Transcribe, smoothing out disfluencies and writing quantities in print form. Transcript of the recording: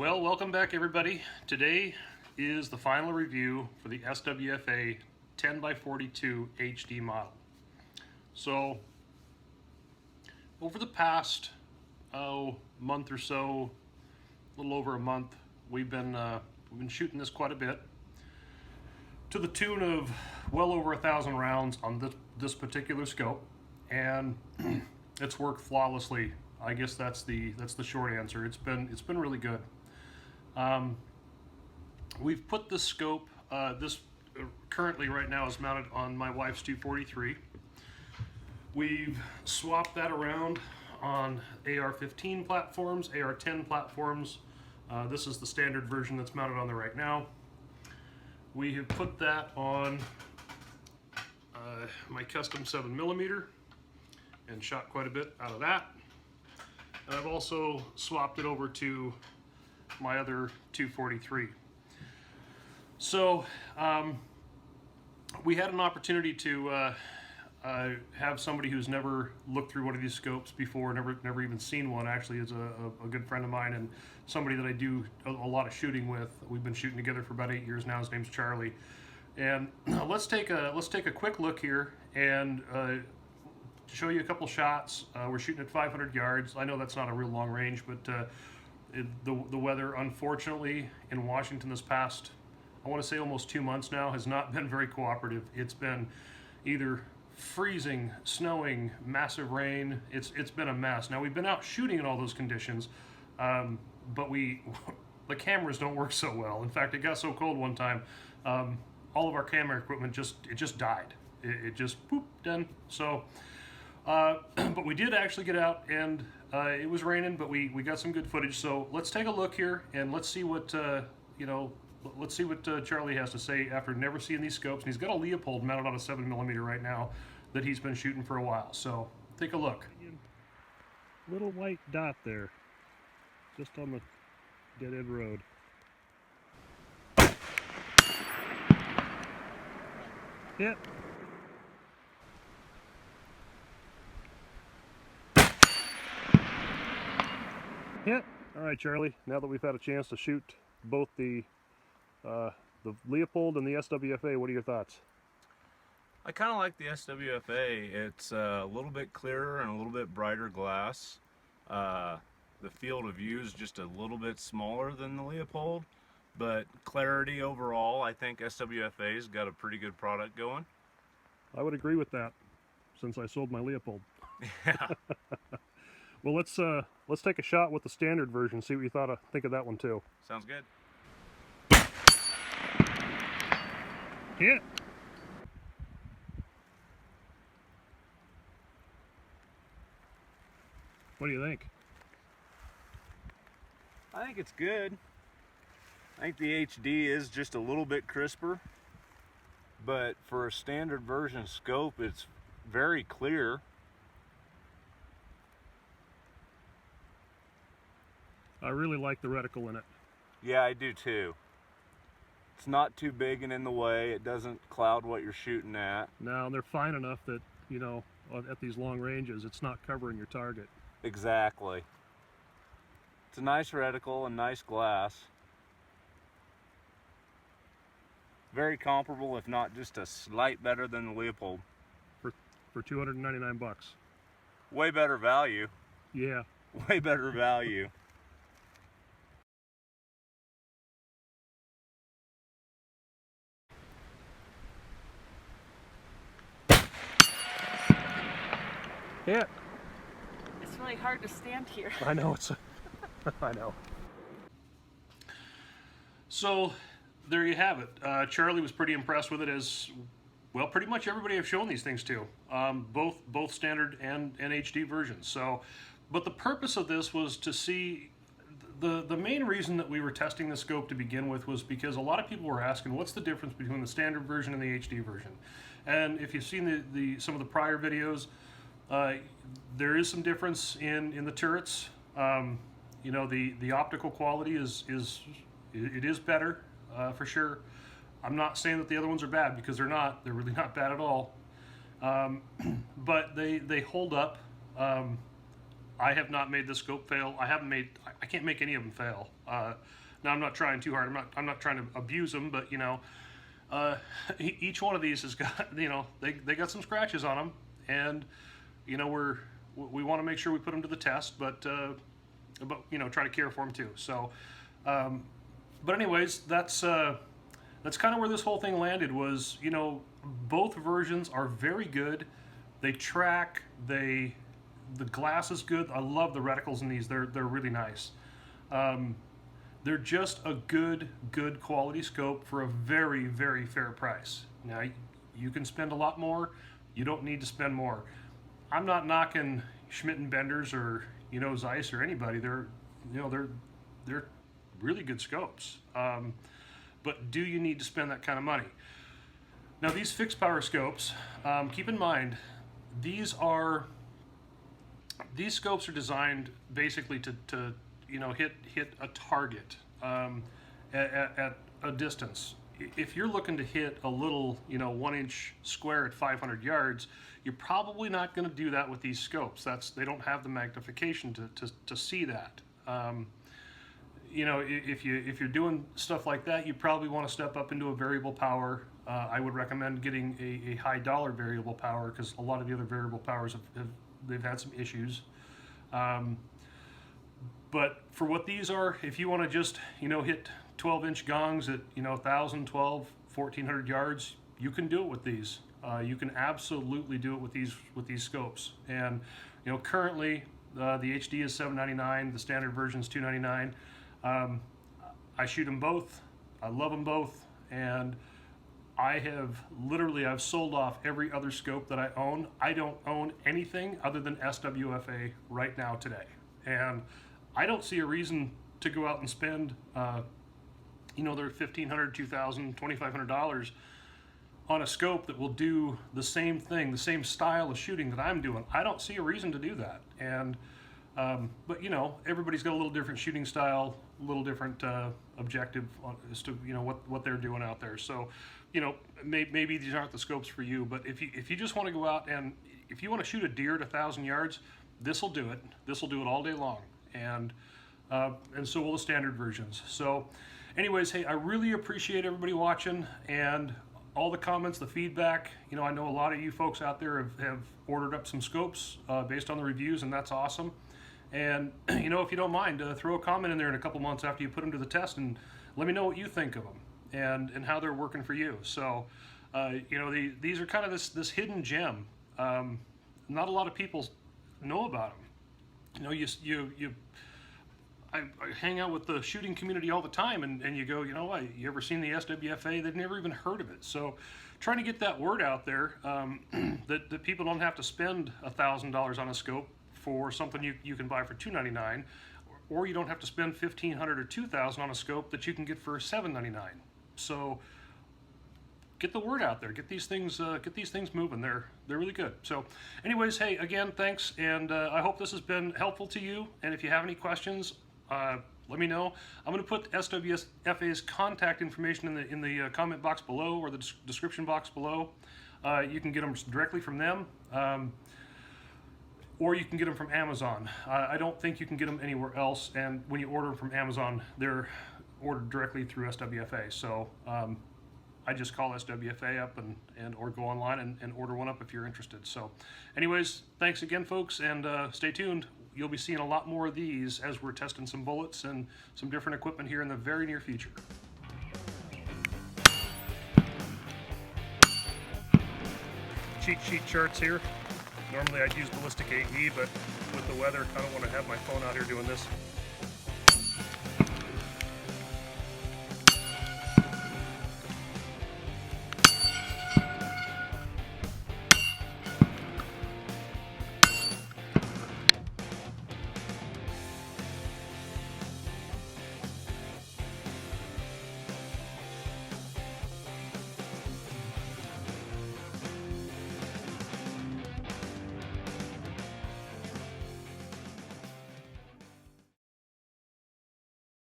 Well, welcome back everybody. Today is the final review for the SWFA 10x42 HD model. So, over the past month or so, a little over a month, we've been shooting this quite a bit, to the tune of well over 1,000 rounds on this particular scope, and it's worked flawlessly. I guess that's the short answer. It's been really good. We've put this scope, currently right now is mounted on my wife's 243. We've swapped that around on AR-15 platforms, AR-10 platforms. This is the standard version that's mounted on there right now. We have put that on my custom 7mm and shot quite a bit out of that. And I've also swapped it over to my other 243. So we had an opportunity to have somebody who's never looked through one of these scopes before, never even seen one. Actually, is a good friend of mine and somebody that I do a lot of shooting with. We've been shooting together for about 8 years now. His name's Charlie. And let's take a quick look here and show you a couple shots. We're shooting at 500 yards. I know that's not a real long range, but the weather, unfortunately, in Washington this past, I want to say almost 2 months now, has not been very cooperative. It's been either freezing, snowing, massive rain. It's been a mess. Now, we've been out shooting in all those conditions, but the cameras don't work so well. In fact, it got so cold one time, all of our camera equipment just died. It just poop done. So, but we did actually get out, and it was raining, but we got some good footage. So let's take a look here and let's see what let's see what Charlie has to say after never seeing these scopes. And he's got a Leopold mounted on a 7mm right now that he's been shooting for a while. So take a look. Little white dot there, just on the dead end road. Yep. Hit. All right, Charlie. Now that we've had a chance to shoot both the Leopold and the SWFA, what are your thoughts? I kind of like the SWFA. It's a little bit clearer and a little bit brighter glass. The field of view is just a little bit smaller than the Leopold, but clarity overall, I think SWFA's got a pretty good product going. I would agree with that, since I sold my Leopold. Yeah. Well, let's take a shot with the standard version. See what you think of that one too. Sounds good. Hit. What do you think? I think it's good. I think the HD is just a little bit crisper, but for a standard version scope, it's very clear. I really like the reticle in it. Yeah, I do too. It's not too big and in the way. It doesn't cloud what you're shooting at. Now, they're fine enough that, you know, at these long ranges, it's not covering your target. Exactly. It's a nice reticle and nice glass. Very comparable, if not just a slight better than the Leopold. For 299 bucks. Way better value. Yeah. Way better value. Yeah. It's really hard to stand here. I know, I know. So there you have it. Charlie was pretty impressed with it, as well. Pretty much everybody I've shown these things to, both standard and HD versions. So, but the purpose of this was to see. The main reason that we were testing the scope to begin with was because a lot of people were asking, what's the difference between the standard version and the HD version? And if you've seen some of the prior videos, there is some difference in the turrets. You know, the optical quality is better, for sure. I'm not saying that the other ones are bad, because they're not. They're really not bad at all. But they hold up. I have not made this scope fail. I can't make any of them fail. Now I'm not trying too hard. I'm not trying to abuse them, but you know, each one of these has got, you know, they got some scratches on them, and you know, we want to make sure we put them to the test, but you know, try to care for them too. So, but anyways, that's kind of where this whole thing landed. Was, you know, both versions are very good. They track. The glass is good. I love the reticles in these. They're really nice. They're just a good quality scope for a very, very fair price. Now, you can spend a lot more. You don't need to spend more. I'm not knocking Schmidt and Benders or, you know, Zeiss or anybody. They're really good scopes. But do you need to spend that kind of money? Now, these fixed power scopes, keep in mind, these scopes are designed basically to you know, hit a target at a distance. If you're looking to hit a little, you know, 1-inch square at 500 yards, you're probably not going to do that with these scopes. They don't have the magnification to see that. You know, if you're doing stuff like that, you probably want to step up into a variable power. I would recommend getting a high dollar variable power, because a lot of the other variable powers they've had some issues. But for what these are, if you want to just, you know, hit 12-inch gongs at, you know, 1,000, 12, 1,400 yards, you can do it with these. You can absolutely do it with these scopes. And, you know, currently the HD is $799, the standard version is $299. I shoot them both. I love them both, and I've sold off every other scope that I own. I don't own anything other than SWFA right now today, and I don't see a reason to go out and spend, you know, their $1,500, $2,000, $2,500 on a scope that will do the same thing, the same style of shooting that I'm doing. I don't see a reason to do that. And but you know, everybody's got a little different shooting style, a little different objective as to, you know, what they're doing out there. So, you know, maybe these aren't the scopes for you. But if you just want to go out and if you want to shoot a deer at 1,000 yards, this will do it. This will do it all day long. And so will the standard versions. So anyways, hey, I really appreciate everybody watching and all the comments, the feedback. You know, I know a lot of you folks out there have ordered up some scopes based on the reviews, and that's awesome. And you know, if you don't mind, throw a comment in there in a couple months after you put them to the test, and let me know what you think of them and how they're working for you. So you know, these are kind of this hidden gem. Not a lot of people know about them. You know, I hang out with the shooting community all the time, and you go, you know what, you ever seen the SWFA? They've never even heard of it. So trying to get that word out there, that people don't have to spend $1,000 on a scope for something you can buy for $299, or you don't have to spend $1,500 or $2,000 on a scope that you can get for $799. So get the word out there. Get these things moving. They're really good. So anyways, hey, again, thanks, and I hope this has been helpful to you. And if you have any questions, let me know. I'm going to put SWFA's contact information in the comment box below, or the description box below. You can get them directly from them, or you can get them from Amazon. I don't think you can get them anywhere else, and when you order them from Amazon, they're ordered directly through SWFA. So I just call SWFA up or go online and order one up if you're interested. So anyways, thanks again, folks, and stay tuned. You'll be seeing a lot more of these as we're testing some bullets and some different equipment here in the very near future. Cheat sheet charts here. Normally I'd use ballistic AE, but with the weather, I don't want to have my phone out here doing this.